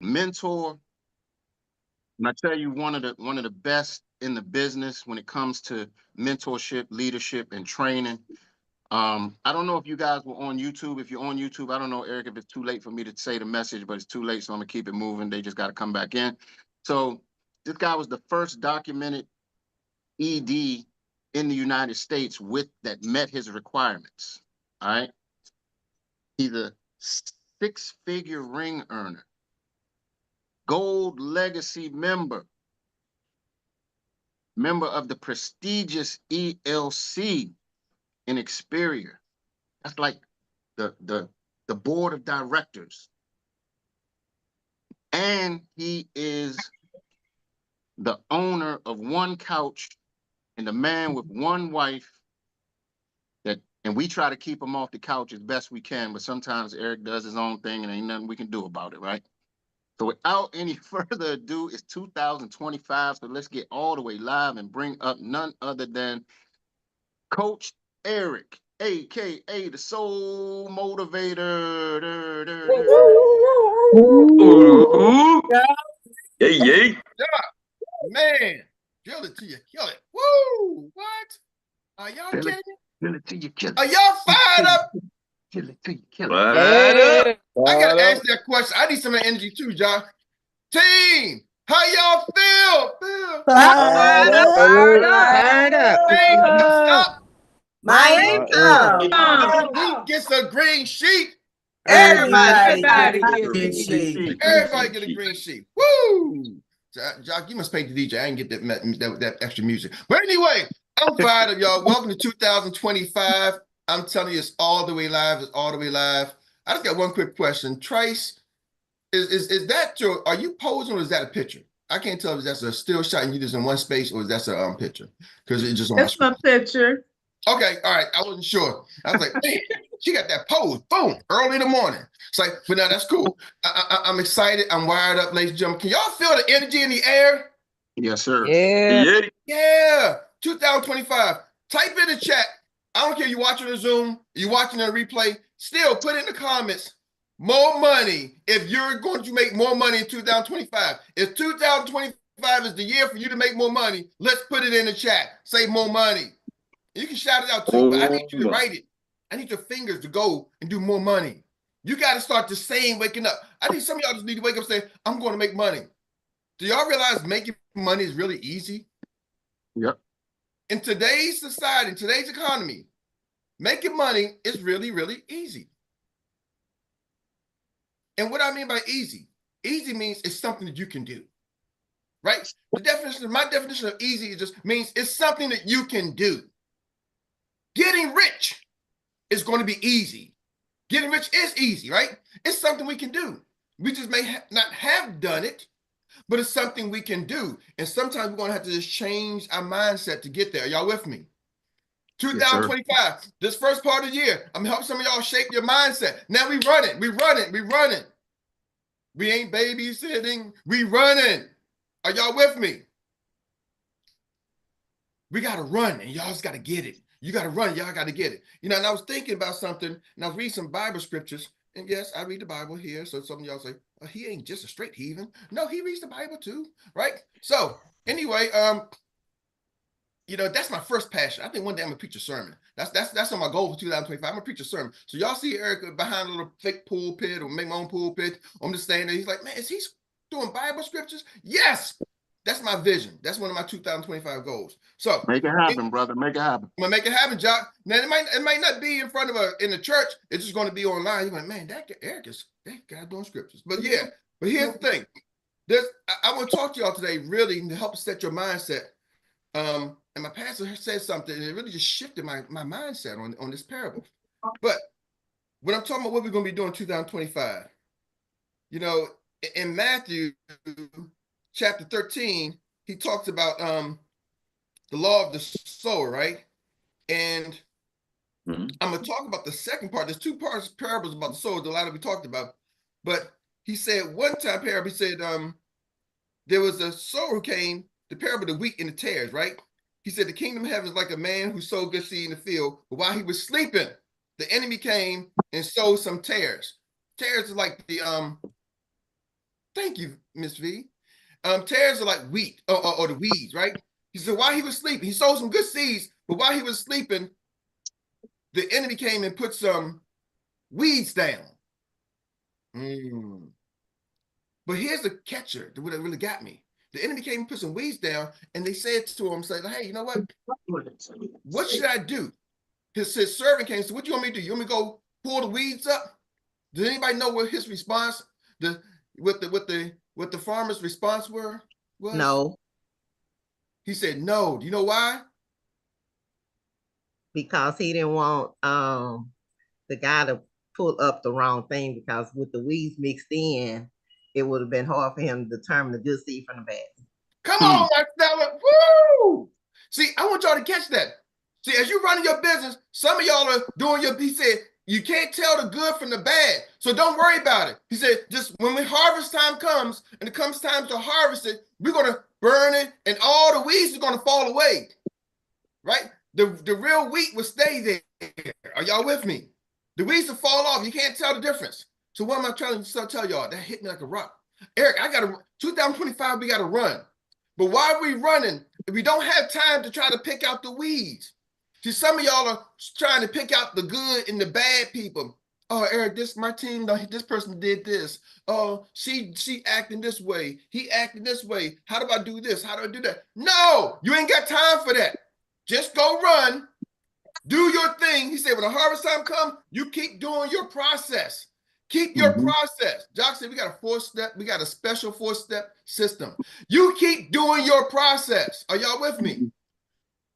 mentor. And I tell you, one of the best in the business when it comes to mentorship, leadership, and training. I don't know if you guys were on YouTube. If you're on YouTube, I don't know, Eric, if it's too late for me to say the message, but it's too late, so I'm gonna keep it moving. They just got to come back in. So this guy was the first documented ED in the United States with that met his requirements. All right, he's a six-figure ring earner, gold legacy member of the prestigious ELC in Xperia. That's like the board of directors. And he is the owner of one couch and the man with one wife that, and we try to keep him off the couch as best we can, but sometimes Eric does his own thing and ain't nothing we can do about it, right? So without any further ado, it's 2025, so let's get all the way live and bring up none other than Coach Erik, aka the Soul Motivator. Ooh. Yay, yay. Man, kill it till you kill it. Woo! What? Are y'all kidding? Kill it till you kill it. Are y'all fired up? Kill it till you kill it. Fired up. I gotta ask that question. I need some energy too, John. Team, how y'all feel? Fired up. Fired up. Team, stop. My income. Who gets a green sheet? Everybody Everybody get a gets green a sheet. Everybody get a green sheet. Woo! Jock, you must pay the DJ. I didn't get that extra music. But anyway, I'm fired up, y'all. Welcome to 2025. I'm telling you, it's all the way live. It's all the way live. I just got one quick question. Trace, is that your? Are you posing or is that a picture? I can't tell if that's a still shot and you just in one space or is that a picture? Because it's just on That's my picture. Okay, all right. I wasn't sure. I was like, man, she got that pose. Boom, early in the morning. It's like, but now that's cool. I'm excited. I'm wired up, ladies and gentlemen. Can y'all feel the energy in the air? Yes, sir. Yeah. Yeah. 2025. Type in the chat. I don't care if you're watching the Zoom, you're watching the replay. Still, put in the comments more money if you're going to make more money in 2025. If 2025 is the year for you to make more money, let's put it in the chat. Say more money. You can shout it out too, but I need you to write it. I need your fingers to go and do more money. You got to start the same waking up. I think some of y'all just need to wake up and say, I'm going to make money. Do y'all realize making money is really easy? Yep. In today's society, in today's economy, making money is really, really easy. And what I mean by easy means it's something that you can do, right? My definition of easy just means it's something that you can do. Getting rich is going to be easy. Getting rich is easy, right? It's something we can do. We just may not have done it, but it's something we can do. And sometimes we're going to have to just change our mindset to get there. Are y'all with me? 2025, yes, this first part of the year, I'm helping some of y'all shape your mindset. Now we running. We ain't babysitting. We running. Are y'all with me? We got to run, and y'all just got to get it. You got to run. Y'all got to get it. You know, and I was thinking about something, and I was reading some Bible scriptures. And yes, I read the Bible here. So some of y'all say, oh, he ain't just a straight heathen. No, he reads the Bible too, right? So anyway, you know, that's my first passion. I think one day I'm gonna preach a sermon. That's on my goal for 2025. I'm gonna preach a sermon. So y'all see Erik behind a little fake pulpit or make my own pulpit. I'm just standing there. He's like, man, is he doing Bible scriptures? Yes. That's my vision. That's one of my 2025 goals. So make it happen, brother. Make it happen. I'm gonna make it happen, Jock. Now it might not be in front of in the church. It's just going to be online. You're like, man, that Erik is that guy doing scriptures. But yeah, but here's the thing. I want to talk to y'all today, really, to help set your mindset. And my pastor said something, and it really just shifted my mindset on this parable. But when I'm talking about what we're going to be doing in 2025, you know, in Matthew chapter 13, he talks about the law of the sower, right? And I'm going to talk about the second part. There's two parts parables about the sower, a lot of we talked about. But he said one time parable, he said there was a sower who came, the parable of the wheat and the tares, right? He said the kingdom of heaven is like a man who sowed good seed in the field, but while he was sleeping, the enemy came and sowed some tares. Tares is like the Thank you, Miss V. Tares are like wheat or the weeds, right? He said while he was sleeping, he sowed some good seeds, but while he was sleeping, the enemy came and put some weeds down. But here's the catcher that really got me. The enemy came and put some weeds down, and they said to him, "Say, hey, you know what? What should I do?" His servant came and said, "What do you want me to do? You want me to go pull the weeds up?" Does anybody know what his response, what the farmer's response was? No, He said, "No." Do you know why? because he didn't want the guy to pull up the wrong thing, because with the weeds mixed in, it would have been hard for him to determine the good seed from the bad. Come on, Marcella. Woo! See, I want y'all to catch that. See, as you're running your business, some of y'all are doing he said, you can't tell the good from the bad. So don't worry about it. He said, just when harvest time comes and it comes time to harvest it, we're going to burn it and all the weeds are going to fall away. Right? The real wheat will stay there. Are y'all with me? The weeds will fall off. You can't tell the difference. So what am I trying to tell y'all? That hit me like a rock. Eric, 2025, we got to run. But why are we running? We don't have time to try to pick out the weeds. See, some of y'all are trying to pick out the good and the bad people. Oh, Eric, my team, this person did this. Oh, she acting this way. He acting this way. How do I do this? How do I do that? No, you ain't got time for that. Just go run. Do your thing. He said, when the harvest time comes, you keep doing your process. Keep your process. Jock said, we got a special 4-step system. You keep doing your process. Are y'all with me?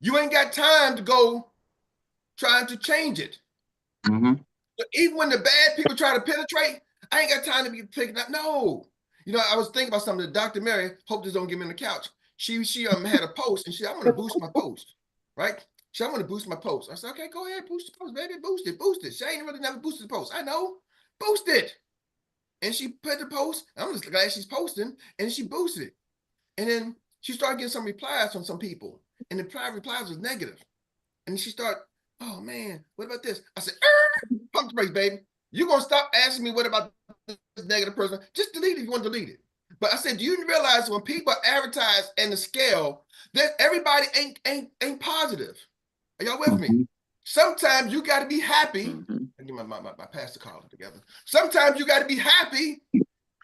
You ain't got time to go trying to change it. But even when the bad people try to penetrate, I ain't got time to be picking up. No. You know, I was thinking about something that Dr. Mary, hope this don't get me on the couch. She had a post and she said, I'm going to boost my post. Right? She, I'm going to boost my post. I said, okay, go ahead, boost the post, baby. Boost it. She ain't really never boosted the post. I know. Boost it. And she put the post. I'm just glad she's posting. And she boosted it. And then she started getting some replies from some people. And the replies was negative. And she started, oh man, what about this? I said, pump the brakes, baby. You're going to stop asking me what about this negative person. Just delete it if you want to delete it. But I said, do you realize when people advertise in the scale, that everybody ain't positive? Are y'all with me? Sometimes you got to be happy. I get my pastor collar together. Sometimes you got to be happy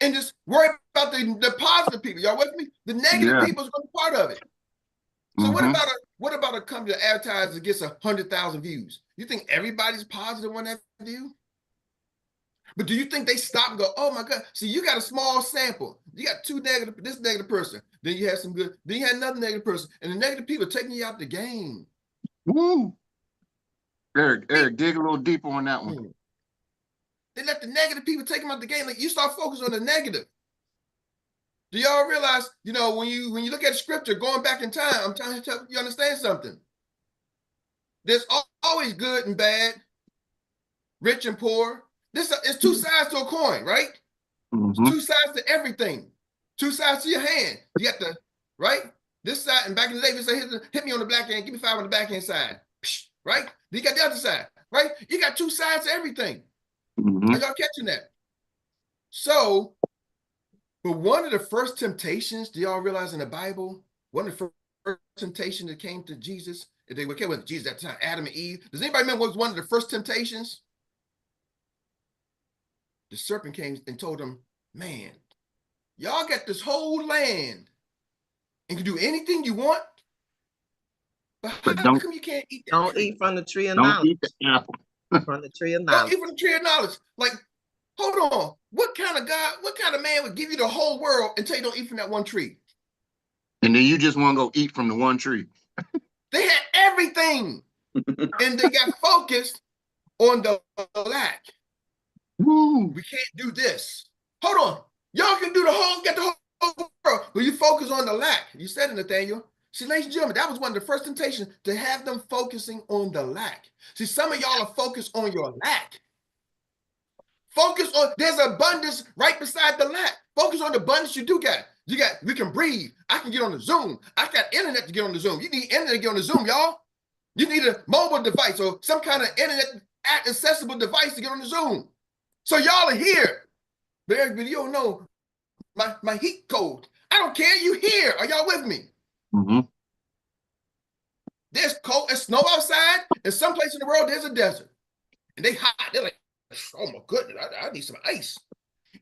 and just worry about the positive people. Y'all with me? The negative people is going to be part of it. So what about a company that advertises that gets 100,000 views? You think everybody's positive on that view? But do you think they stop and go, oh my God? See, you got a small sample. You got this negative person. Then you have some good. Then you had another negative person. And the negative people are taking you out the game. Woo. Eric, dig a little deeper on that one. They let the negative people take them out the game. Like you start focusing on the negative. Do y'all realize, you know, when you look at scripture, going back in time, I'm trying to tell you understand something. There's always good and bad, rich and poor. It's two sides to a coin, right? It's two sides to everything. Two sides to your hand. You got the, right? This side, and back in the day, we say, hit me on the back hand, give me 5 on the back hand side. Right? Then you got the other side, right? You got two sides to everything. Are y'all catching that? So, but one of the first temptations, do y'all realize in the Bible, one of the first temptations that came to Jesus, they came with Jesus at the time, Adam and Eve. Does anybody remember what was one of the first temptations? The serpent came and told them, man, y'all got this whole land and can do anything you want, but how come you can't eat that Don't tree? eat from the tree of knowledge. Don't eat the apple. From the tree of Don't knowledge. eat from the tree of knowledge. Like, hold on. What kind of man would give you the whole world and tell you don't eat from that one tree? And then you just want to go eat from the one tree. They had everything. And they got focused on the lack. Woo. We can't do this. Hold on. Y'all can do get the whole world, but you focus on the lack. You said it, Nathaniel. See, ladies and gentlemen, that was one of the first temptations, to have them focusing on the lack. See, some of y'all are focused on your lack. Focus on, there's abundance right beside the lack. Focus on the abundance you do got. We can breathe. I can get on the Zoom. I got internet to get on the Zoom. You need internet to get on the Zoom, y'all. You need a mobile device or some kind of internet accessible device to get on the Zoom. So y'all are here. But you don't know, my heat code. I don't care. You here? Are y'all with me? Mm-hmm. There's cold and snow outside. In some place in the world, there's a desert. And they hot. They're like, oh my goodness, I need some ice.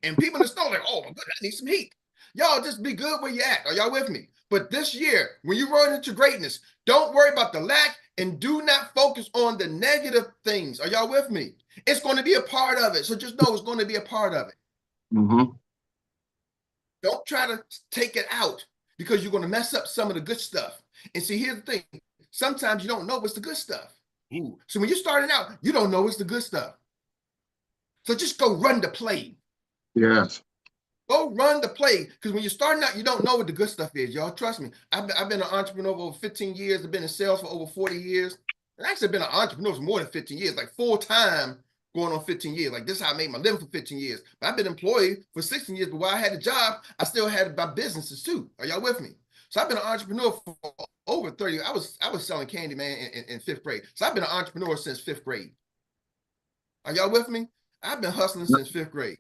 And people in the snow are like, oh my goodness, I need some heat. Y'all just be good where you at. Are y'all with me? But this year, when you run into greatness, don't worry about the lack and do not focus on the negative things. Are y'all with me? It's going to be a part of it. So just know it's going to be a part of it. Mm-hmm. Don't try to take it out because you're going to mess up some of the good stuff. And see, here's the thing. Sometimes you don't know what's the good stuff. Ooh. So when you're starting out, you don't know what's the good stuff. So just go run the play. Yes. Go run the play. Because when you're starting out, you don't know what the good stuff is, y'all. Trust me. I've been an entrepreneur for over 15 years. I've been in sales for over 40 years. And actually, I've been an entrepreneur for more than 15 years, like full-time going on 15 years. Like this is how I made my living for 15 years. But I've been employed for 16 years. But while I had a job, I still had my businesses too. Are y'all with me? So I've been an entrepreneur for over 30. I was selling candy, man, in 5th grade. So I've been an entrepreneur since 5th grade. Are y'all with me? I've been hustling since 5th grade.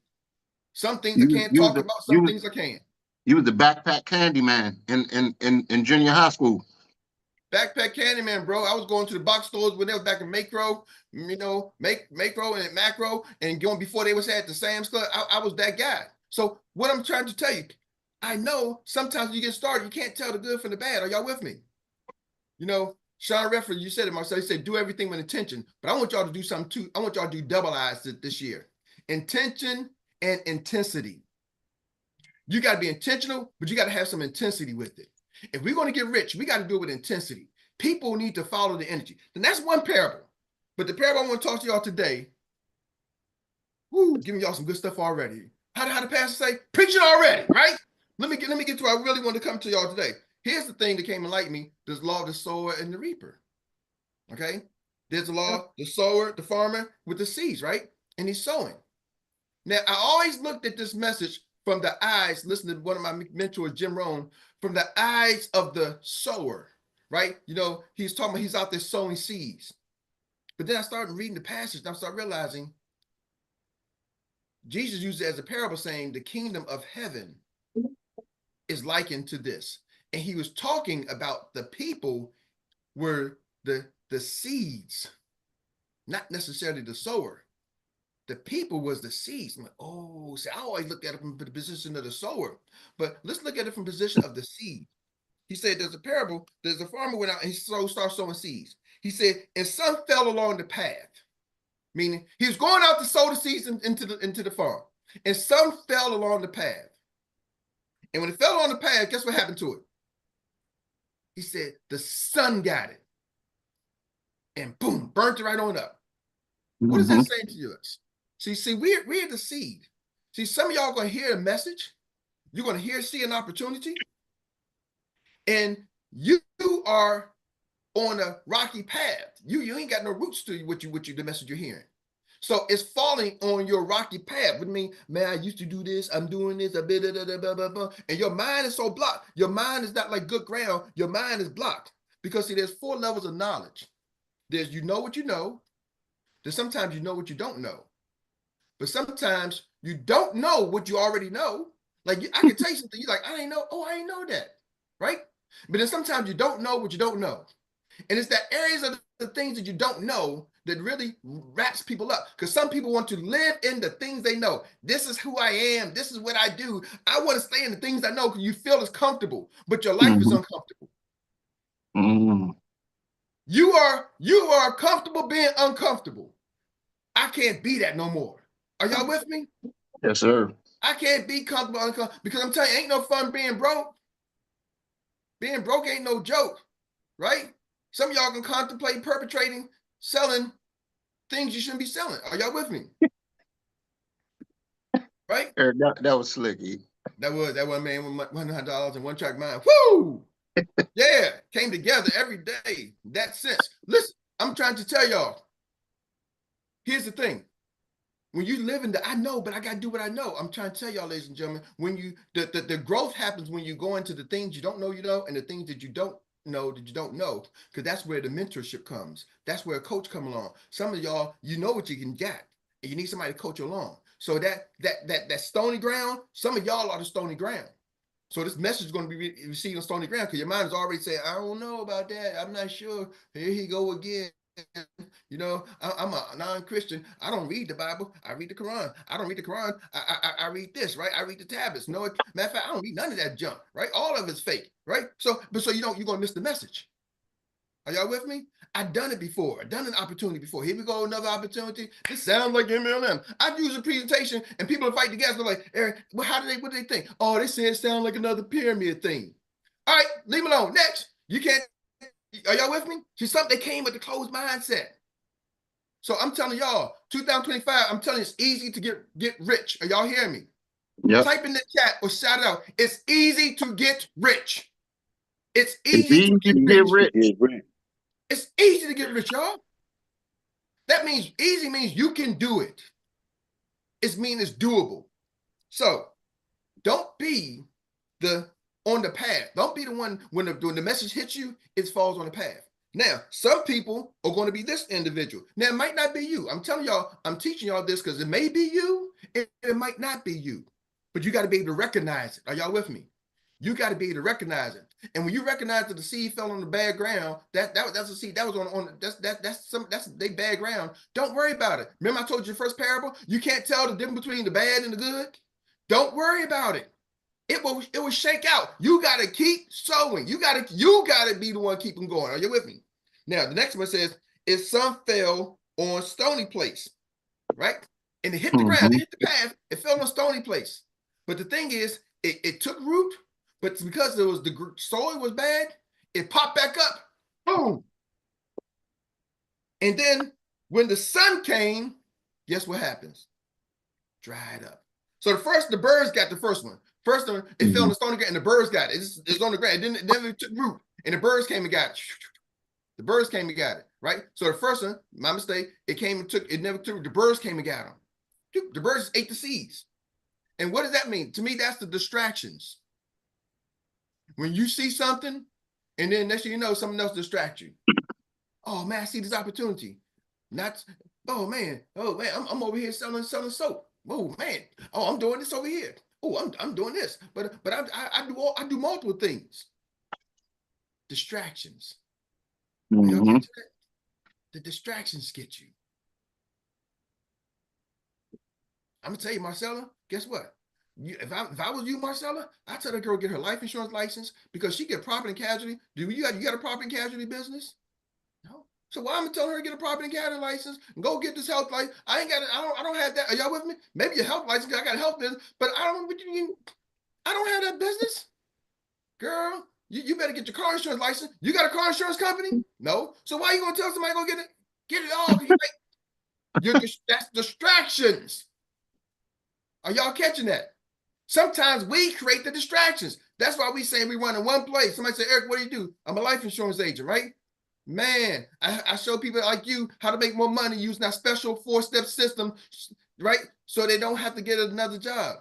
Some things I can't talk about, some things I can. You was the backpack candy man in junior high school. Backpack candy man, bro. I was going to the box stores when they was back in Macro, you know, Macro and Macro, and going before they was at the Sam's Club. I was that guy. So what I'm trying to tell you, I know sometimes when you get started, you can't tell the good from the bad. Are y'all with me? You know, Sean Redford, you said it, Marcel. He said, do everything with intention. But I want y'all to do something too. I want y'all to do double eyes this year. Intention and intensity. You got to be intentional, but you got to have some intensity with it. If we're going to get rich, we got to do it with intensity. People need to follow the energy. And that's one parable. But the parable I want to talk to y'all today, giving y'all some good stuff already. How the pastor say? Preaching already, right? Let me get to what I really want to come to y'all today. Here's the thing that came and like me. There's law of the sower and the reaper. Okay? There's the law, the sower, the farmer with the seeds, right? And he's sowing. Now, I always looked at this message from the eyes, listen to one of my mentors, Jim Rohn, from the eyes of the sower, right? You know, he's talking about he's out there sowing seeds. But then I started reading the passage and I started realizing Jesus used it as a parable saying the kingdom of heaven is likened to this. And he was talking about the people were the seeds, not necessarily the sower. The people was the seeds. I'm like, oh, see, I always look at it from the position of the sower, but let's look at it from the position of the seed. He said, there's a parable. There's a farmer went out and he started sowing seeds. He said, and some fell along the path, meaning he was going out to sow the seeds into the farm, and some fell along the path. And when it fell on the path, guess what happened to it? He said, the sun got it, and boom, burnt it right on up. What is that saying to you? See, we're the seed. See, some of y'all are going to hear a message. You're going to see an opportunity. And you are on a rocky path. You ain't got no roots to the message you're hearing. So it's falling on your rocky path. What I mean, man, I used to do this. I'm doing this. And your mind is so blocked. Your mind is not like good ground. Your mind is blocked. Because see, there's 4 levels of knowledge. There's you know what you know. There's sometimes you know what you don't know. But sometimes you don't know what you already know. Like I can tell you something, you're like, I didn't know. Oh, I didn't know that, right? But then sometimes you don't know what you don't know. And it's that areas of the things that you don't know that really wraps people up. Because some people want to live in the things they know. This is who I am. This is what I do. I want to stay in the things I know because you feel it's comfortable, but your life is uncomfortable. You are comfortable being uncomfortable. I can't be that no more. Are y'all with me? Yes, sir. I can't be comfortable because I'm telling you, ain't no fun being broke. Being broke ain't no joke, right? Some of y'all can contemplate perpetrating, selling things you shouldn't be selling. Are y'all with me? Right? Eric, that was slick. That one man with $100 and one track mind. Woo! Yeah, came together every day. That sense. Listen, I'm trying to tell y'all. Here's the thing. When you live in the, I know, but I got to do what I know. I'm trying to tell y'all, ladies and gentlemen, when the growth happens when you go into the things you don't know, and the things that you don't know that you don't know, because that's where the mentorship comes. That's where a coach come along. Some of y'all, you know what you can get, and you need somebody to coach you along. So that stony ground, some of y'all are the stony ground. So this message is going to be received on stony ground because your mind is already saying, I don't know about that. I'm not sure. Here he go again. You know, I'm a non-Christian. I don't read the Bible. I read the Quran. I don't read the Quran. I read this, right? I read the tablets. No, matter of fact, I don't read none of that junk, right? All of it's fake, right? So you're going to miss the message. Are y'all with me? I've done it before. I've done an opportunity before. Here we go, another opportunity. This sounds like MLM. I've used a presentation and people are fighting together. They're like, Eric, well, what do they think? Oh, they say it sounds like another pyramid thing. All right, leave me alone. Next, you can't. Are y'all with me? See, something they came with the closed mindset. So I'm telling y'all, 2025, I'm telling you, it's easy to get rich. Are y'all hearing me? Yep. Type in the chat or shout it out. It's easy to get rich. It's easy to get rich. It's easy to get rich, y'all. That means easy means you can do it. It means it's doable. So don't be on the path. Don't be the one when the message hits you, it falls on the path. Now, some people are going to be this individual. Now, it might not be you. I'm telling y'all, I'm teaching y'all this because it may be you, and it might not be you. But you got to be able to recognize it. Are y'all with me? You got to be able to recognize it. And when you recognize that the seed fell on the bad ground, that's a seed that was that's they bad ground. Don't worry about it. Remember I told you the first parable? You can't tell the difference between the bad and the good. Don't worry about it. It will shake out. You got to keep sowing. You got to be the one keeping going. Are you with me? Now the next one says, if some fell on stony place, right? And it hit the ground, it hit the path, it fell on a stony place. But the thing is, it took root. But because the soil was bad, it popped back up. Boom. And then when the sun came, guess what happens? Dried up. So the birds got the first one. First one, it fell on the stony ground and the birds got it. It's on the ground. It never took root. And the birds came and got it. The birds came and got it, right? So the first one, my mistake, it never took, the birds came and got them. The birds ate the seeds. And what does that mean? To me, that's the distractions. When you see something, and then next thing you know, something else distracts you. Oh man, I see this opportunity. Oh man, I'm over here selling soap. Oh man, I'm doing this over here. Oh, I'm doing this. But I do multiple things. Distractions. The distractions get you. I'm gonna tell you, Marcella, guess what? If I was you, Marcella, I'd tell that girl get her life insurance license because she get property and casualty. You got a property and casualty business? No. So why am I telling her to get a property and casualty license and go get this health license? I don't have that. Are y'all with me? Maybe your health license, I got a health business, but I don't have that business. Girl, you better get your car insurance license. You got a car insurance company? No. So why are you gonna tell somebody to go get it? Get it all. That's distractions. Are y'all catching that? Sometimes we create the distractions. That's why we say we run in one place. Somebody say, Eric, what do? I'm a life insurance agent, right? Man, I show people like you how to make more money using that special 4-step system, right? So they don't have to get another job.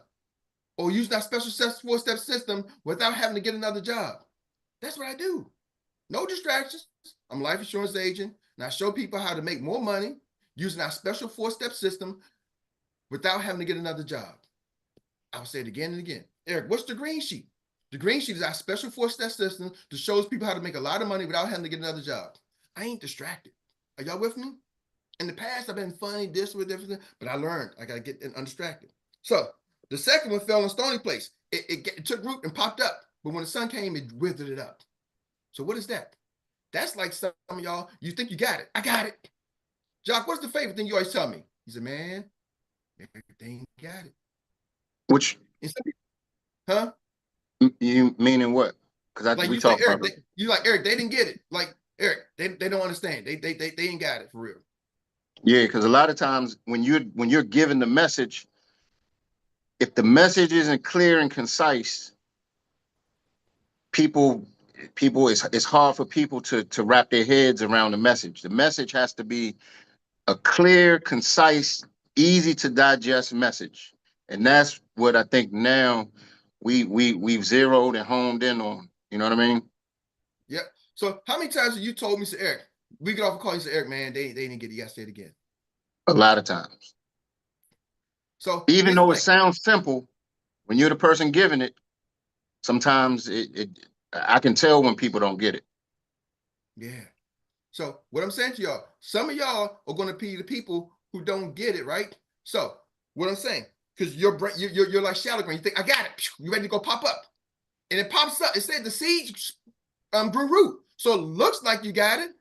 Or use that special 4-step system without having to get another job. That's what I do. No distractions. I'm a life insurance agent, and I show people how to make more money using our special 4-step system without having to get another job. I'll say it again and again. Eric, what's the green sheet? The green sheet is our special 4-step system that shows people how to make a lot of money without having to get another job. I ain't distracted. Are y'all with me? In the past, I've been funny, this with everything, but I learned I got to get undistracted. So the second one fell in a stony place. It took root and popped up, but when the sun came, it withered it up. So what is that? That's like some of y'all, you think you got it. I got it. Jock, what's the favorite thing you always tell me? He said, man, everything got it. Which, huh? You meaning what? Because like we you talk say, Eric, about it. You like Eric, they didn't get it. Like Eric, they don't understand. They ain't got it for real. Yeah, because a lot of times when you're given the message, if the message isn't clear and concise, it's hard for people to wrap their heads around the message. The message has to be a clear, concise, easy to digest message. And that's what I think now we've zeroed and honed in on. You know what I mean? Yep. So how many times have you told me, Eric, we get off a call, you say, Eric, man, they didn't get it. You gotta say it again. A lot of times. So Even here's though the it thing. sounds simple, when you're the person giving it, sometimes I can tell when people don't get it. Yeah. So what I'm saying to y'all, some of y'all are going to be the people who don't get it, right? So what I'm saying, because your brain, you're like shallow brain. You think I got it. You ready to go pop up, and it pops up. It said the seeds grew root, so it looks like you got it.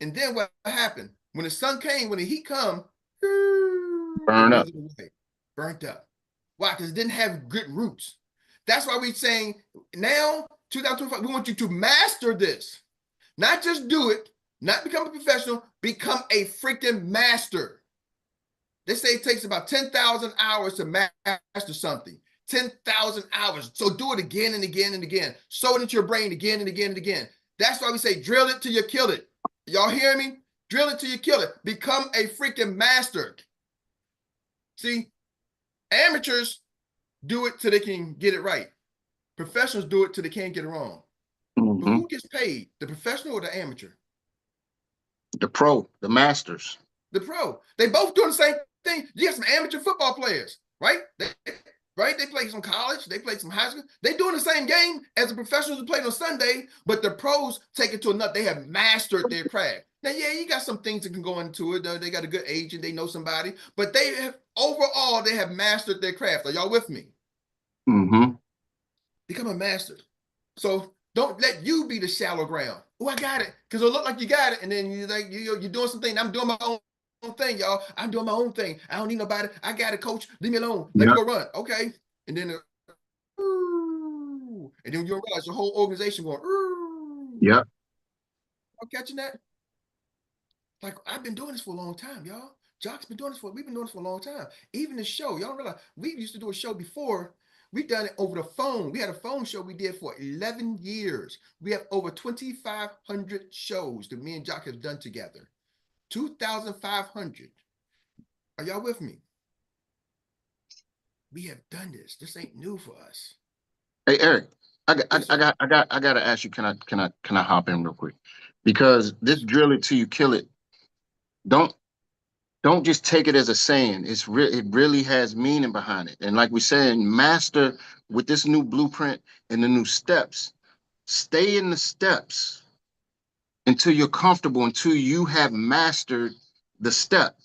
And then what happened when the sun came, when the heat come, it Burn up. withered away, burnt up. Why? Because it didn't have good roots. That's why we're saying now, 2025, we want you to master this. Not just do it, not become a professional, become a freaking master. They say it takes about 10,000 hours to master something. 10,000 hours. So do it again and again and again. Sow it into your brain again and again and again. That's why we say drill it till you kill it. Y'all hear me? Drill it till you kill it. Become a freaking master. See, amateurs do it till they can get it right. Professionals do it till they can't get it wrong. But Mm-hmm. who gets paid? The professional or the amateur? The pro, the masters. The pro. They both doing the same thing. You have some amateur football players, right? They play some college, they play some high school. They doing the same game as the professionals who played on Sunday, but the pros take it to another. They have mastered their craft. Now, yeah, you got some things that can go into it. They got a good agent, they know somebody, but they have overall they have mastered their craft. Are y'all with me? Mm-hmm. Become a master. So don't let you be the shallow ground. Oh, I got it, because it'll look like you got it, and then you're doing something. I'm doing my own thing, y'all. I'm doing my own thing. I don't need nobody. I got it, coach. Leave me alone. Let me go run. Okay. And then and then you'll realize your whole organization going, Yep. I'm catching that. Like, I've been doing this for a long time, y'all. Jock's been doing this we've been doing this for a long time. Even the show, y'all realize we used to do a show before. We done it over the phone. We had a phone show we did for 11 years. We have over 2,500 shows that me and Jock have done together. 2,500. Are y'all with me? We have done this. This ain't new for us. Hey, Eric, I got to ask you. Can I hop in real quick? Because this drill it till you kill it. Don't just take it as a saying. It really has meaning behind it. And like we saying, master with this new blueprint and the new steps. Stay in the steps until you're comfortable, until you have mastered the step.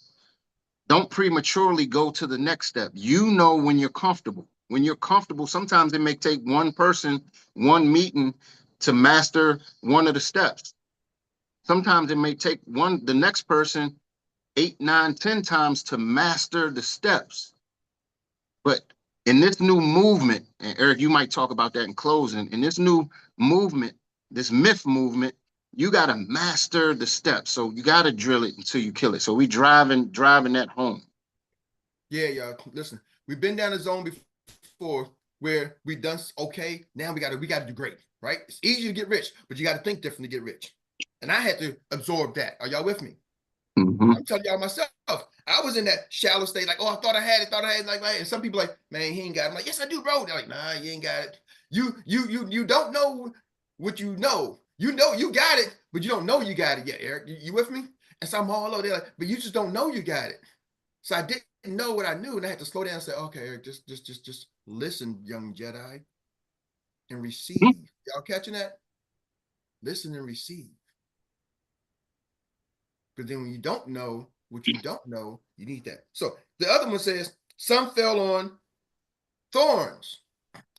Don't prematurely go to the next step. You know when you're comfortable. When you're comfortable, sometimes it may take one person, one meeting to master one of the steps. Sometimes it may take the next person 8, 9, 10 times to master the steps. But in this new movement, and Eric, you might talk about that in closing, in this new movement, this myth movement, you got to master the steps. So you got to drill it until you kill it. So we driving that home. Yeah, y'all. Listen, we've been down the zone before where we done okay. Now we gotta do great, right? It's easy to get rich, but you got to think different to get rich. And I had to absorb that. Are y'all with me? Mm-hmm. I'm telling y'all myself. I was in that shallow state, like, oh, I thought I had it, like, and some people like, man, he ain't got it. I'm like, yes, I do, bro. They're like, nah, you ain't got it. You don't know what you know. You know you got it, but you don't know you got it yet, Eric. You with me? And so I'm all over there, like, but you just don't know you got it. So I didn't know what I knew, and I had to slow down and say, okay, Eric, just listen, young Jedi, and receive. Y'all catching that? Listen and receive. Because then when you don't know what you don't know, you need that. So the other one says, some fell on thorns.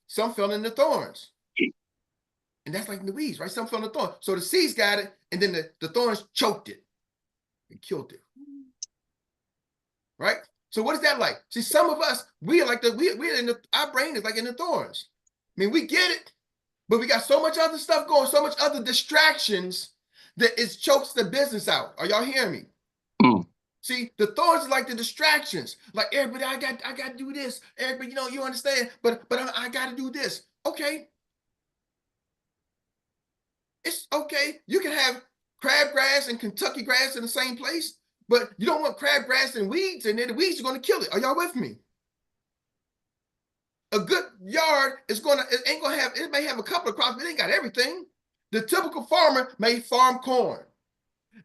Some fell in the thorns. And that's like in the weeds, right? Some fell in the thorns. So the seeds got it, and then the thorns choked it and killed it. Right? So what is that like? See, some of us, we are like we're in our brain is like in the thorns. I mean, we get it, but we got so much other stuff going, so much other distractions that it chokes the business out. Are y'all hearing me? Mm. See, the thorns are like the distractions. Like, everybody, I got to do this. Everybody, you understand, but I got to do this. Okay. It's okay. You can have crabgrass and Kentucky grass in the same place, but you don't want crabgrass and weeds, and then the weeds are going to kill it. Are y'all with me? A good yard it may have a couple of crops, but it ain't got everything. The typical farmer may farm corn.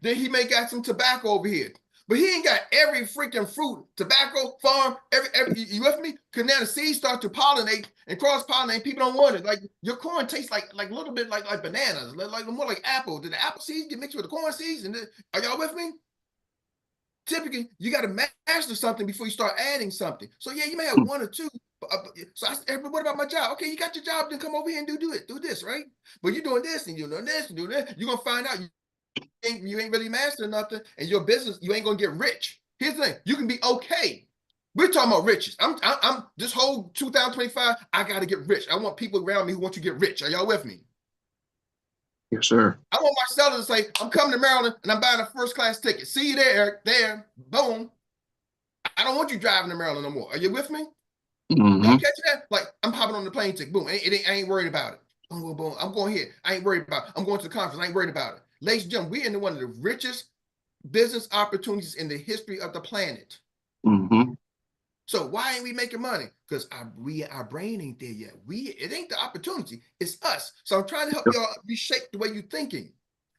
Then he may got some tobacco over here. But he ain't got every freaking fruit, tobacco, farm, every you with me? Because now the seeds start to pollinate and cross-pollinate. People don't want it. Like your corn tastes like a little bit like bananas, like more like apple. Did the apple seeds get mixed with the corn seeds? And are y'all with me? Typically, you got to master something before you start adding something. So yeah, you may have one or two. So I said, what about my job? Okay, you got your job, then come over here and do this, right? But you're doing this and you're doing this and doing that. You're gonna find out you ain't really mastering nothing, and your business, you ain't gonna get rich. Here's the thing: you can be okay. We're talking about riches. I'm this whole 2025. I got to get rich. I want people around me who want you to get rich. Are y'all with me? Yes, sir. I want my seller to say, I'm coming to Maryland and I'm buying a first-class ticket. See you there, Eric. There, boom. I don't want you driving to Maryland no more. Are you with me? Y'all catch that? Like, I'm hopping on the plane ticket. Boom. I ain't worried about it. Boom, boom, boom. I'm going here. I ain't worried about it. I'm going to the conference. I ain't worried about it. Ladies and gentlemen, we're in one of the richest business opportunities in the history of the planet. So why ain't we making money? Because our brain ain't there yet. It ain't the opportunity. It's us. So I'm trying to help y'all reshape the way you're thinking.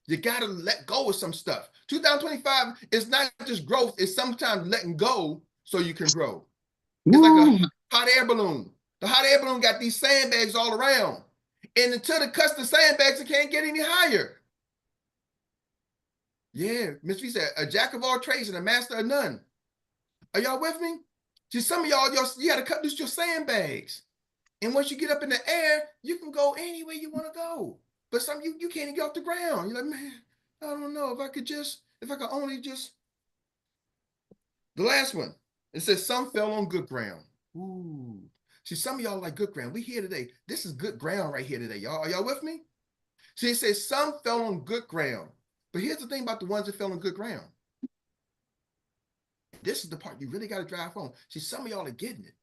You got to let go of some stuff. 2025 is not just growth. It's sometimes letting go so you can grow. It's like a hot air balloon. The hot air balloon got these sandbags all around. And until it cuts the sandbags, it can't get any higher. Yeah, Miss V said, a jack of all trades and a master of none. Are y'all with me? See, some of y'all, you got to cut loose your sandbags. And once you get up in the air, you can go any way you want to go. But some you can't even get off the ground. You're like, man, I don't know if I could only just. The last one, it says some fell on good ground. Ooh. See, some of y'all like good ground. We here today. This is good ground right here today, y'all. Are y'all with me? See, it says some fell on good ground. But here's the thing about the ones that fell on good ground. This is the part you really got to drive home. See, some of y'all are getting it.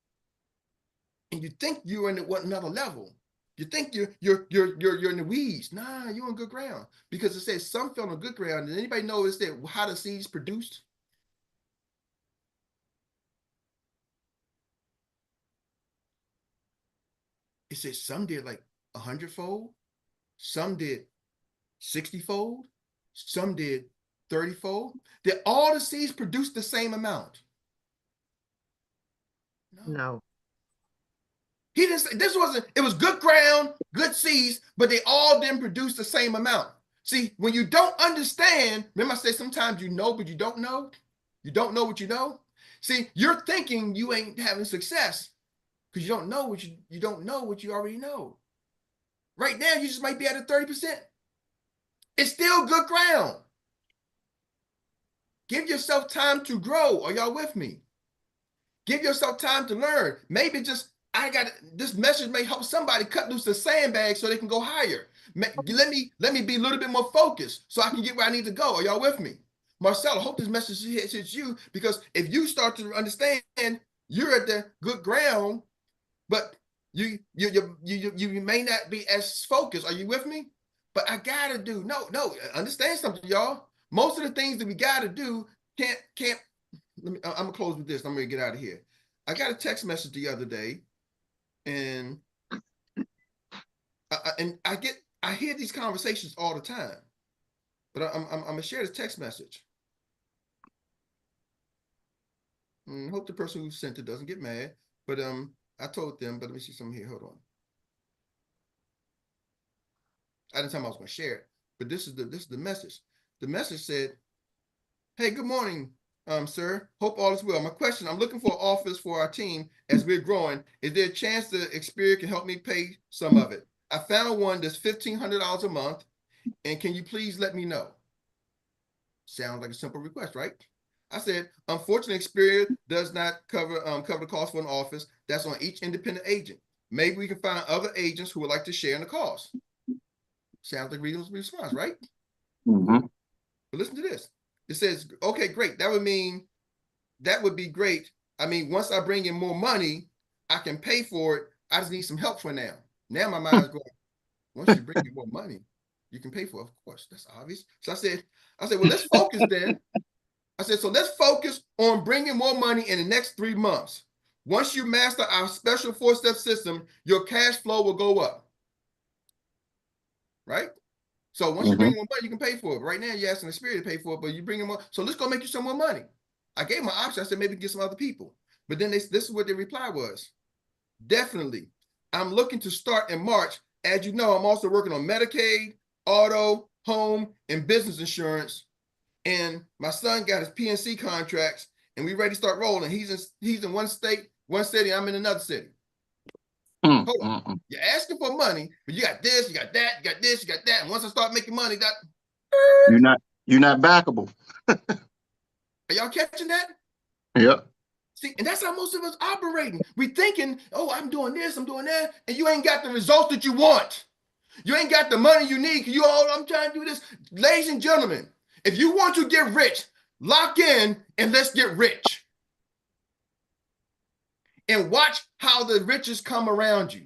And you think you're in another level. You think you're in the weeds. Nah, you're on good ground. Because it says some fell on good ground. And anybody know that how the seeds produced? It says some did like 100-fold, some did 60-fold, some did 30-fold. Did all the seeds produce the same amount? No. He didn't say it was good ground, good seeds, but they all didn't produce the same amount. See, when you don't understand, remember I said sometimes you know, but you don't know. You don't know what you know. See, you're thinking you ain't having success because you don't know what you don't know what you already know. Right now, you just might be at a 30%. It's still good ground. Give yourself time to grow. Are y'all with me? Give yourself time to learn. Maybe just this message may help somebody cut loose the sandbag so they can go higher. Let me be a little bit more focused so I can get where I need to go. Are y'all with me? Marcel, I hope this message hits you, because if you start to understand you're at the good ground, but you may not be as focused. Are you with me? But I gotta do no, understand something, y'all. Most of the things that we gotta do can't. I'm gonna close with this. I'm gonna get out of here. I got a text message the other day, and I hear these conversations all the time, but I'm gonna share this text message. Hope the person who sent it doesn't get mad, but I told them. But let me see something here. Hold on. I didn't tell them I was gonna share it, but this is the message. The message said, "Hey, good morning, sir. Hope all is well. My question: I'm looking for an office for our team as we're growing. Is there a chance that Experian can help me pay some of it? I found one that's $1,500 a month, and can you please let me know?" Sounds like a simple request, right? I said, unfortunately, Experian does not cover the cost for an office. That's on each independent agent. Maybe we can find other agents who would like to share in the cost. Sounds like a reasonable response, right? But listen to this. It says, okay, great. That would be great. I mean, once I bring in more money, I can pay for it. I just need some help for now. Now my mind's going, once you bring in more money, you can pay for it. Of course, that's obvious. So I said, well, let's focus then. I said, so let's focus on bringing more money in the next 3 months. Once you master our special 4-step system, your cash flow will go up. Right? So once you bring in more money, you can pay for it. Right now, you're asking Experian to pay for it, but you bring in more. So let's go make you some more money. I gave my option. I said, maybe get some other people. But then this is what the reply was. Definitely. I'm looking to start in March. As you know, I'm also working on Medicaid, auto, home, and business insurance. And my son got his PNC contracts, and we ready to start rolling. He's in one state, one city. I'm in another city. Hold on. You're asking for money, but you got this, you got that, you got this, you got that. And once I start making money, you're not backable. Are y'all catching that? Yep. See, and that's how most of us operating. We thinking, oh, I'm doing this, I'm doing that, and you ain't got the results that you want. You ain't got the money you need. I'm trying to do this. Ladies and gentlemen, if you want to get rich, lock in and let's get rich. And watch how the riches come around you.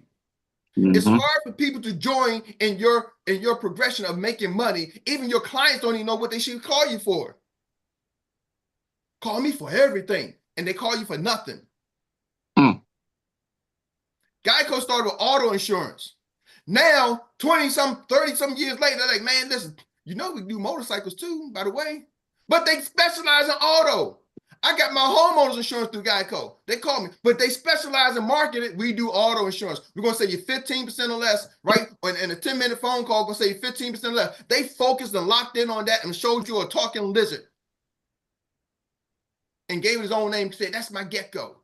It's hard for people to join in your progression of making money. Even your clients don't even know what they should call you for. Call me for everything, and they call you for nothing. Geico started with auto insurance. Now, 20-some, 30-some years later, they're like, man, listen, we do motorcycles too, by the way. But they specialize in auto. I got my homeowners insurance through Geico. They call me, but they specialize in marketing. We do auto insurance. We're going to say you 15% or less, right? And a 10-minute phone call, going to say you 15% or less. They focused and locked in on that and showed you a talking lizard and gave it his own name and said, that's my gecko.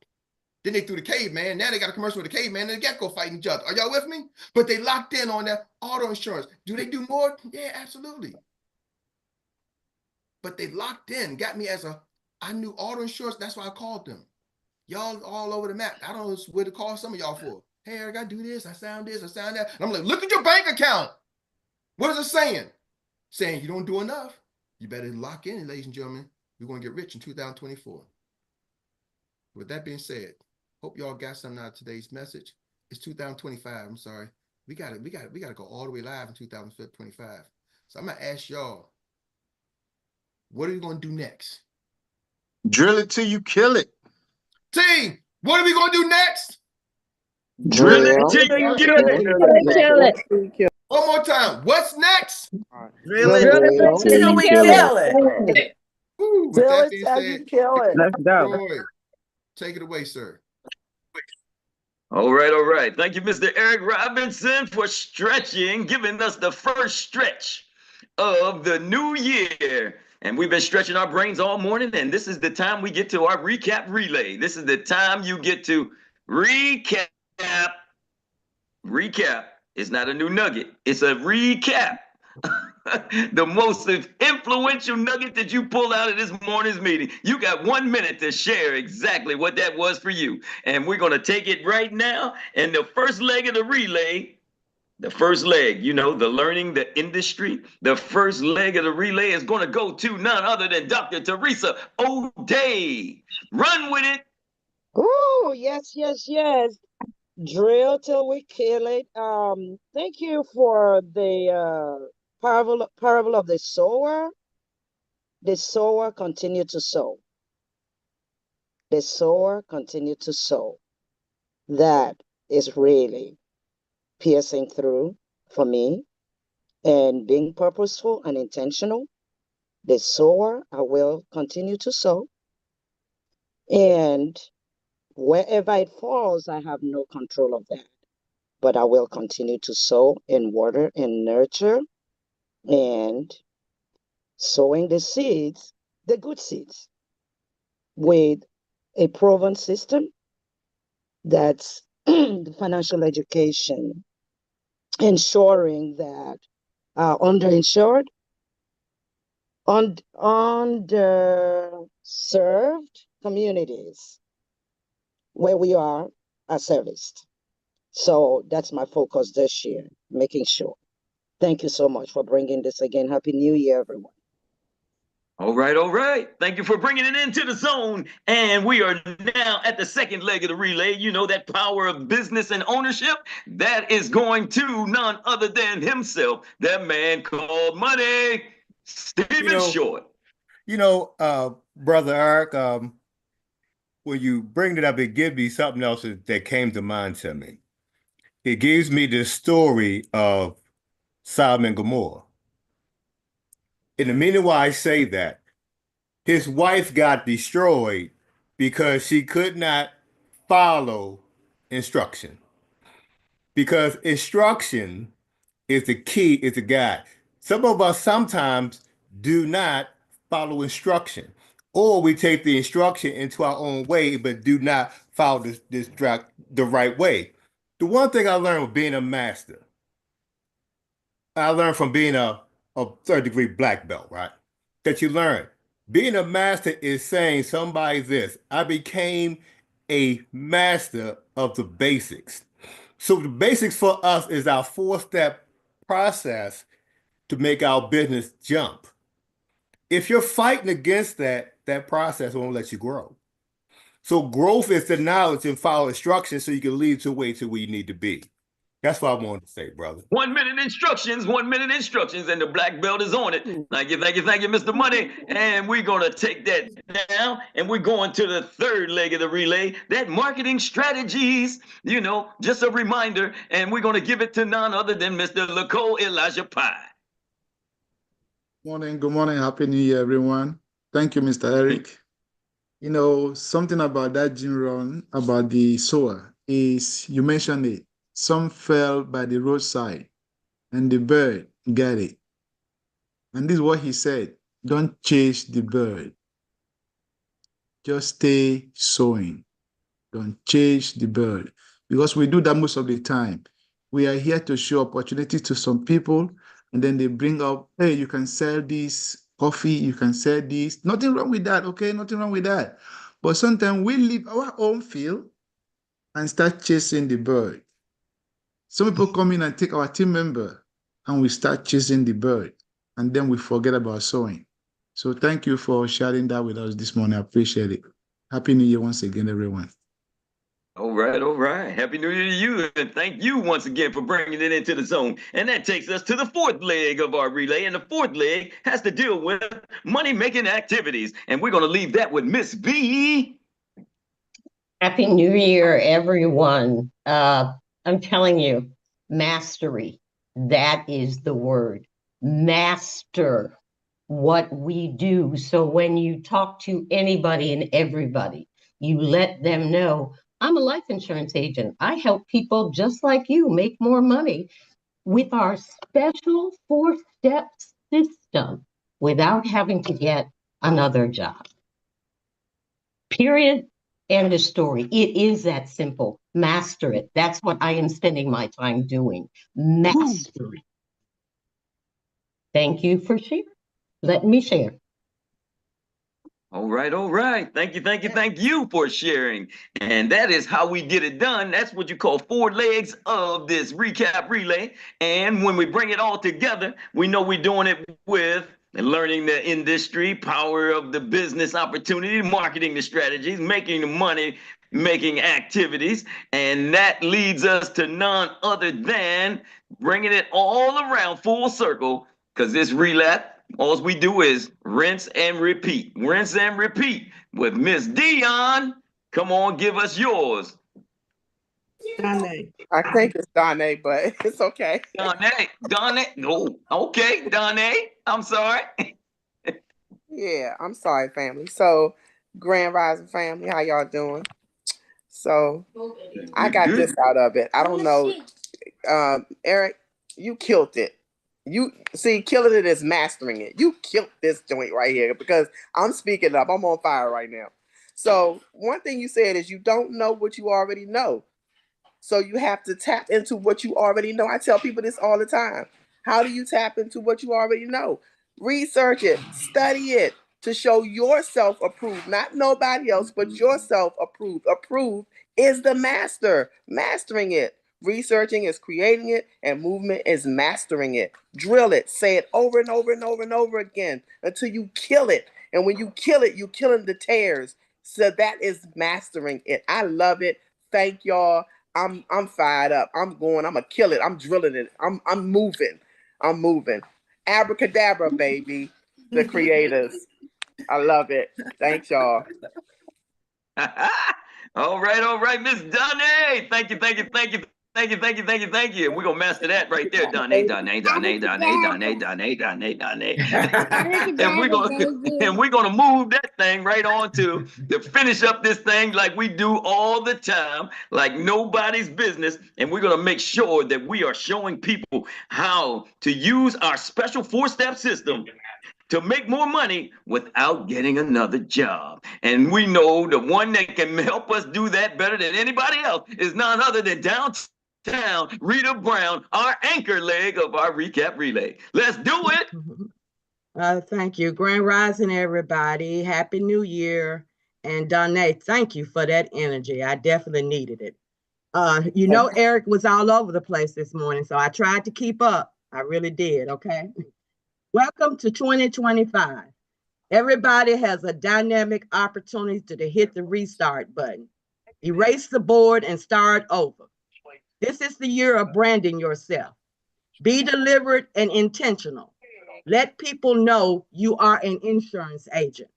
Then they threw the caveman. Now they got a commercial with the caveman and the gecko fighting each other. Are y'all with me? But they locked in on that auto insurance. Do they do more? Yeah, absolutely. But they locked in, got me I knew auto insurance. That's why I called them. Y'all all over the map. I don't know where to call some of y'all for. Hey, Eric, I do this. I sound this. I sound that. And I'm like, look at your bank account. What is it saying? Saying you don't do enough. You better lock in, ladies and gentlemen. We're going to get rich in 2024. With that being said, hope y'all got something out of today's message. It's 2025. I'm sorry. We gotta go all the way live in 2025. So I'm gonna ask y'all, what are we gonna do next? Drill it till you kill it. Team, what are we gonna do next? Drill it till you kill it. Kill it. One more time. What's next? Drill it Till we kill it. With that being said, Let's go. Roy, take it away, sir. All right. Thank you, Mr. Eric Robinson, for stretching, giving us the first stretch of the new year. And we've been stretching our brains all morning, and this is the time we get to our recap relay. This is the time you get to recap. Recap is not a new nugget. It's a recap. The most influential nugget that you pull out of this morning's meeting. You got 1 minute to share exactly what that was for you. And we're going to take it right now. And the first leg of the relay, the learning, the industry, the first leg of the relay is going to go to none other than Dr. Teresa O'Day. Run with it. Oh, yes. Drill till we kill it. Thank you for the parable of the sower. The sower continued to sow. The sower continued to sow. That is really piercing through for me, and being purposeful and intentional. The sower, I will continue to sow. And wherever it falls, I have no control of that. But I will continue to sow and water and nurture, and sowing the seeds, the good seeds, with a proven system that's the financial education, ensuring that underinsured, underserved communities where we are serviced. So that's my focus this year, making sure. Thank you so much for bringing this again. Happy New Year, everyone. All right. Thank you for bringing it into the zone. And we are now at the second leg of the relay. You know, that power of business and ownership, that is going to none other than himself, that man called money, Stephen Short. Brother Eric, when you bring it up, it gives me something else that came to mind to me. It gives me the story of Sodom and Gomorrah. In the meaning why I say that, his wife got destroyed because she could not follow instruction. Because instruction is the key, is the guide. Some of us sometimes do not follow instruction, or we take the instruction into our own way, but do not follow the right way. The one thing I learned with being a master, I learned from being a third-degree black belt, right? That you learn. Being a master is saying somebody this. I became a master of the basics. So the basics for us is our four-step process to make our business jump. If you're fighting against that process won't let you grow. So growth is the knowledge and follow instructions so you can lead to way to where you need to be. That's what I wanted to say, brother. 1 minute instructions, 1 minute instructions, and the black belt is on it. Thank you, Mr. Money. And we're going to take that down, and we're going to the third leg of the relay, that marketing strategies, just a reminder, and we're going to give it to none other than Mr. Lacole Elijah Pye. Good morning, happy new year, everyone. Thank you, Mr. Erik. Something about that gym run, about the sower, is you mentioned it. Some fell by the roadside and the bird got it. And this is what he said. Don't chase the bird. Just stay sowing. Don't chase the bird. Because we do that most of the time. We are here to show opportunity to some people, and then they bring up, hey, you can sell this coffee, you can sell this. Nothing wrong with that, okay? Nothing wrong with that. But sometimes we leave our own field and start chasing the bird. Some people come in and take our team member, and we start chasing the bird, and then we forget about sowing. So thank you for sharing that with us this morning. I appreciate it. Happy New Year once again, everyone. All right. Happy New Year to you, and thank you once again for bringing it into the zone. And that takes us to the fourth leg of our relay, and the fourth leg has to deal with money-making activities, and we're going to leave that with Miss B. Happy New Year, everyone. I'm telling you, mastery, that is the word. Master what we do. So when you talk to anybody and everybody, you let them know, I'm a life insurance agent. I help people just like you make more money with our special 4-step system without having to get another job. Period. End of story. It is that simple. Master it. That's what I am spending my time doing. Mastery. Thank you for sharing. Let me share. All right. Thank you for sharing. And that is how we get it done. That's what you call 4 legs of this recap relay. And when we bring it all together, we know we're doing it with learning the industry, power of the business opportunity, marketing the strategies, making the money, making activities. And that leads us to none other than bringing it all around full circle, because this relap, all we do is rinse and repeat with Miss Dion. Come on, give us yours. Donne. I think it's Donne, but it's okay. Donne. No, okay, Donne. I'm sorry. Yeah, I'm sorry, family. So, Grand Rising family, how y'all doing? So, I got this out of it. I don't know. Erik, you killed it. You see, killing it is mastering it. You killed this joint right here because I'm speaking up. I'm on fire right now. So, one thing you said is you don't know what you already know. So you have to tap into what you already know. I tell people this all the time. How do you tap into what you already know? Research it, study it to show yourself approved, not nobody else, but yourself approved. Approved is the master, mastering it. Researching is creating it, and movement is mastering it. Drill it, say it over and over and over and over again until you kill it. And when you kill it, you're killing the tears. So that is mastering it. I love it. Thank y'all. I'm fired up. I'm gonna kill it. I'm drilling it. I'm moving. Abracadabra, baby. The creators. I love it. Thanks, y'all. All right, Miss Donne. Thank Thank you, thank you, thank you, thank you. And we're gonna master that right there. Donate. And we're gonna move that thing right on to finish up this thing like we do all the time, like nobody's business. And we're gonna make sure that we are showing people how to use our special 4-step system to make more money without getting another job. And we know the one that can help us do that better than anybody else is none other than Downtown Rita Brown, our anchor leg of our recap relay. Let's do it. Thank you. Grand Rising, everybody. Happy New Year. And Danae, thank you for that energy. I definitely needed it. Erik was all over the place this morning, so I tried to keep up. I really did, okay? Welcome to 2025. Everybody has a dynamic opportunity to hit the restart button. Erase the board and start over. This is the year of branding yourself. Be deliberate and intentional. Let people know you are an insurance agent.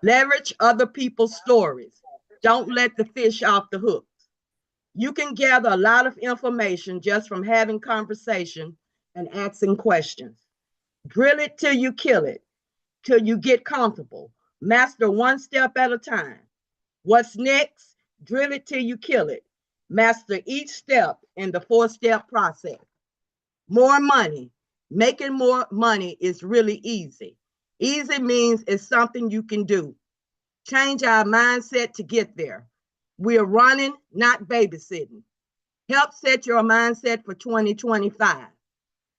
Leverage other people's stories. Don't let the fish off the hook. You can gather a lot of information just from having conversation and asking questions. Drill it till you kill it, till you get comfortable. Master one step at a time. What's next? Drill it till you kill it. Master each step in the 4-step process. More money. Making more money is really easy. Easy means it's something you can do. Change our mindset to get there. We're running, not babysitting. Help set your mindset for 2025.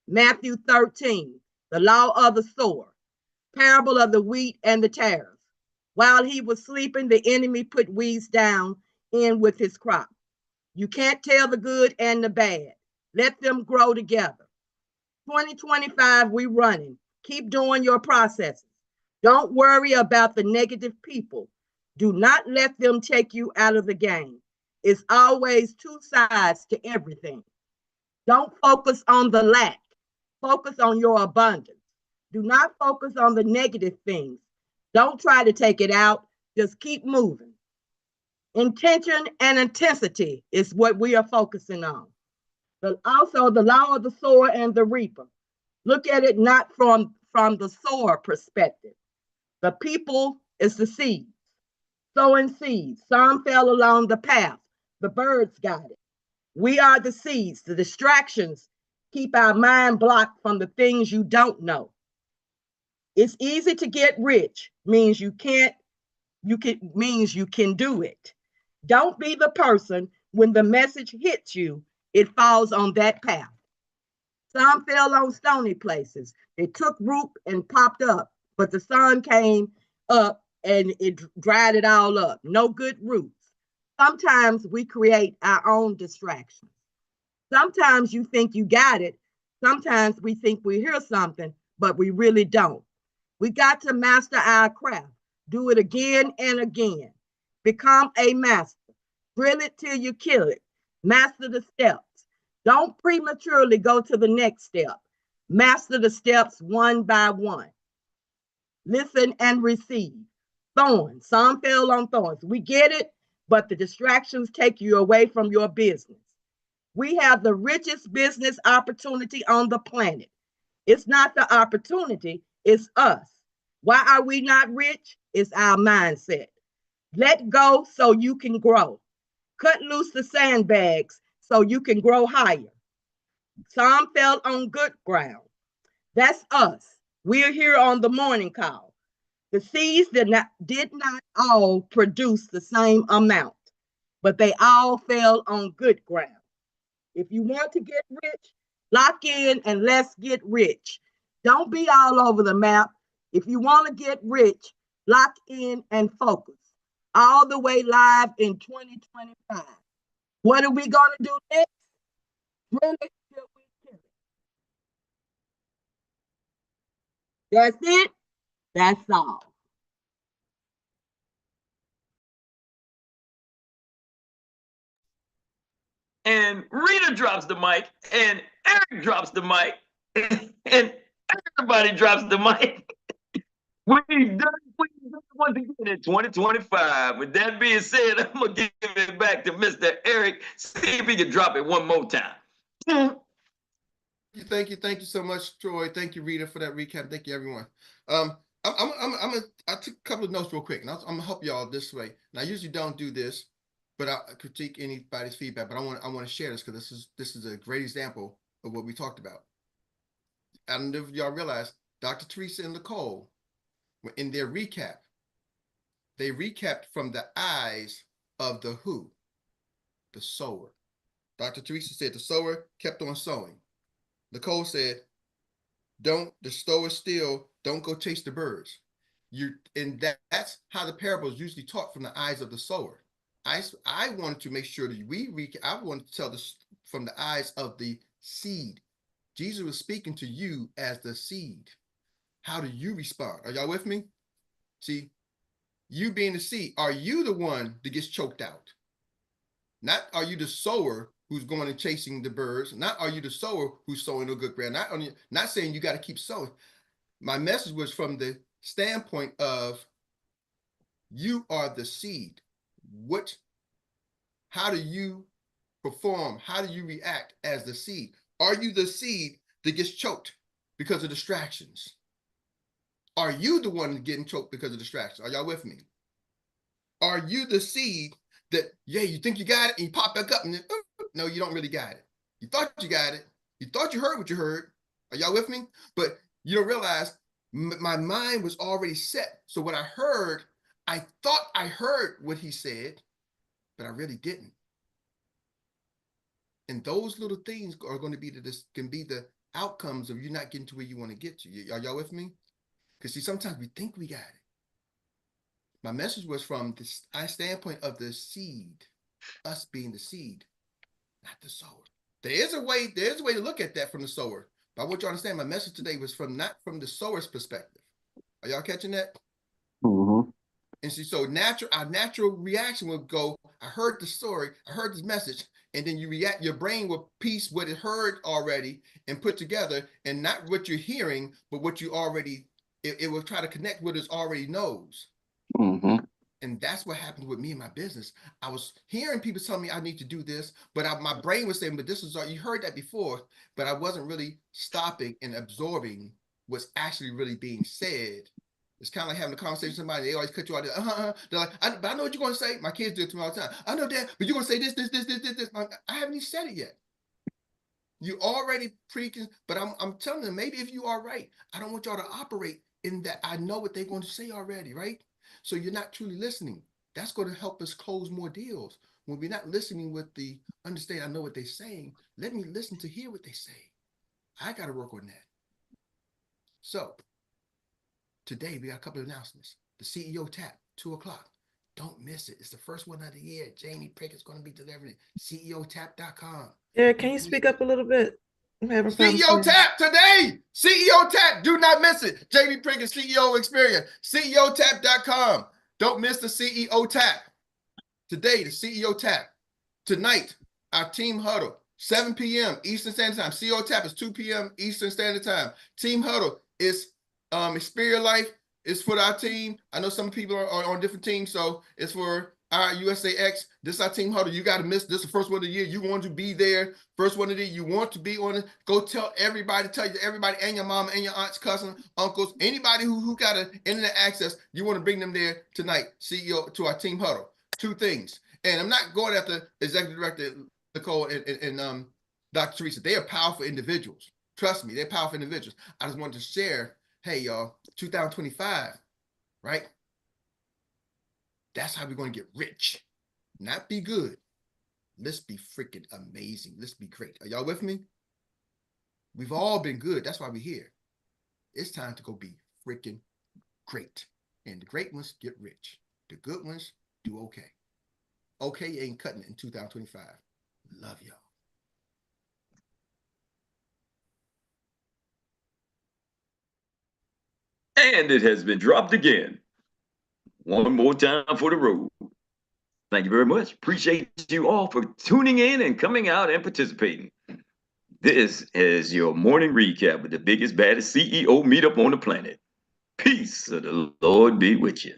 Matthew 13, the law of the sower, parable of the wheat and the tares. While he was sleeping, the enemy put weeds down in with his crop. You can't tell the good and the bad. Let them grow together. 2025, we running. Keep doing your processes. Don't worry about the negative people. Do not let them take you out of the game. It's always 2 sides to everything. Don't focus on the lack. Focus on your abundance. Do not focus on the negative things. Don't try to take it out. Just keep moving. Intention and intensity is what we are focusing on. But also the law of the sower and the reaper. Look at it not from the sower perspective. The people is the seeds. Sowing seeds. Some fell along the path. The birds got it. We are the seeds. The distractions keep our mind blocked from the things you don't know. It's easy to get rich. Means you can do it. Don't be the person when the message hits you, it falls on that path. Some fell on stony places. They took root and popped up, but the sun came up and it dried it all up. No good roots. Sometimes we create our own distractions. Sometimes you think you got it. Sometimes we think we hear something, but we really don't. We got to master our craft. Do it again and again. Become a master. Drill it till you kill it. Master the steps. Don't prematurely go to the next step. Master the steps one by one. Listen and receive. Thorns. Some fell on thorns. We get it, but the distractions take you away from your business. We have the richest business opportunity on the planet. It's not the opportunity, it's us. Why are we not rich? It's our mindset. Let go so you can grow. Cut loose the sandbags so you can grow higher. Some fell on good ground. That's us. We're here on the morning call. The seeds did not all produce the same amount, but they all fell on good ground. If you want to get rich, lock in and let's get rich. Don't be all over the map. If you want to get rich, lock in and focus. All the way live in 2025. What are we going to do next? Drill it till we kill it. That's it. That's all. And Rita drops the mic, and Erik drops the mic, and everybody drops the mic. We done once again in 2025. With that being said, I'm gonna give it back to Mr. Erik. See if he can drop it one more time. Thank you so much, Troy. Thank you, Rita, for that recap. Thank you, everyone. I took a couple of notes real quick, and I'm gonna help y'all this way. And I usually don't do this, but I critique anybody's feedback. But I want to share this because this is a great example of what we talked about. I don't know if y'all realize Dr. Teresa and Nicole, in their recap, they recapped from the eyes of the who? The sower. Dr. Teresa said the sower kept on sowing. Nicole said, the sower still, don't go chase the birds. That's how the parable is usually taught, from the eyes of the sower. I wanted to make sure that I wanted to tell this from the eyes of the seed. Jesus was speaking to you as the seed. How do you respond? Are y'all with me? See, you being the seed, are you the one that gets choked out? Not are you the sower who's going and chasing the birds? Not are you the sower who's sowing no good ground? Not saying you got to keep sowing. My message was from the standpoint of you are the seed. How do you perform? How do you react as the seed? Are you the seed that gets choked because of distractions? Are you the one getting choked because of distractions? Are y'all with me? Are you the seed that, yeah, you think you got it and you pop back up and then, no, you don't really got it. You thought you got it. You thought you heard what you heard. Are y'all with me? But you don't realize my mind was already set. So what I heard, I thought I heard what he said, but I really didn't. And those little things are going to be the outcomes of you not getting to where you want to get to. Are y'all with me? Because see, sometimes we think we got it. My message was from the standpoint of the seed, us being the seed, not the sower. There's a way to look at that from the sower. But I want you to understand my message today was not from the sower's perspective. Are y'all catching that? Mm-hmm. And see, so our natural reaction would go, I heard the story, I heard this message, and then your brain will piece what it heard already and put together, and not what you're hearing, but what you already, it will try to connect what it already knows. Mm-hmm. And that's what happened with me in my business. I was hearing people tell me I need to do this, but my brain was saying, but this is, you heard that before, but I wasn't really stopping and absorbing what's actually really being said. It's kind of like having a conversation with somebody. They always cut you out. They're like, but I know what you're going to say. My kids do it to me all the time. I know that, but you're going to say this. I haven't even said it yet. You already but I'm telling them, maybe if you are right, I don't want y'all to operate in that. I know what they're going to say already, right? So you're not truly listening. That's going to help us close more deals. When we're not listening with the understand, I know what they're saying. Let me listen to hear what they say. I got to work on that. So today we got a couple of announcements. The CEO tap, 2:00. Don't miss it. It's the first one of the year. Jamie Prickett's going to be delivering it. CEOtap.com. Eric, can you speak up a little bit? CEO Tap today. CEO Tap. Do not miss it. Jamie Prickett, CEO Experience. CEOtap.com. Don't miss the CEO Tap. Today, the CEO Tap. Tonight, our team huddle, 7 p.m. Eastern Standard Time. CEO Tap is 2 p.m. Eastern Standard Time. Team huddle is Experience Life. It's for our team. I know some people are on different teams, so it's for our USAX. This is our team huddle. You got to miss this. Is the first one of the year. You want to be there. First one of the year. You want to be on it. Go tell everybody and your mama and your aunts, cousins, uncles, anybody who got an internet access. You want to bring them there tonight. CEO to our team huddle. 2 things. And I'm not going after Executive Director Nicole and Dr. Teresa. They are powerful individuals. Trust me, they're powerful individuals. I just wanted to share, hey, y'all, 2025, right? That's how we're going to get rich. Not be good. Let's be freaking amazing. Let's be great. Are y'all with me? We've all been good. That's why we're here. It's time to go be freaking great. And the great ones get rich. The good ones do okay. Okay ain't cutting it in 2025. Love y'all. And it has been dropped again. One more time for the road. Thank you very much. Appreciate you all for tuning in and coming out and participating. This is your morning recap with the biggest, baddest CEO meetup on the planet. Peace of the Lord be with you.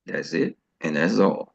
That's it, and that's all.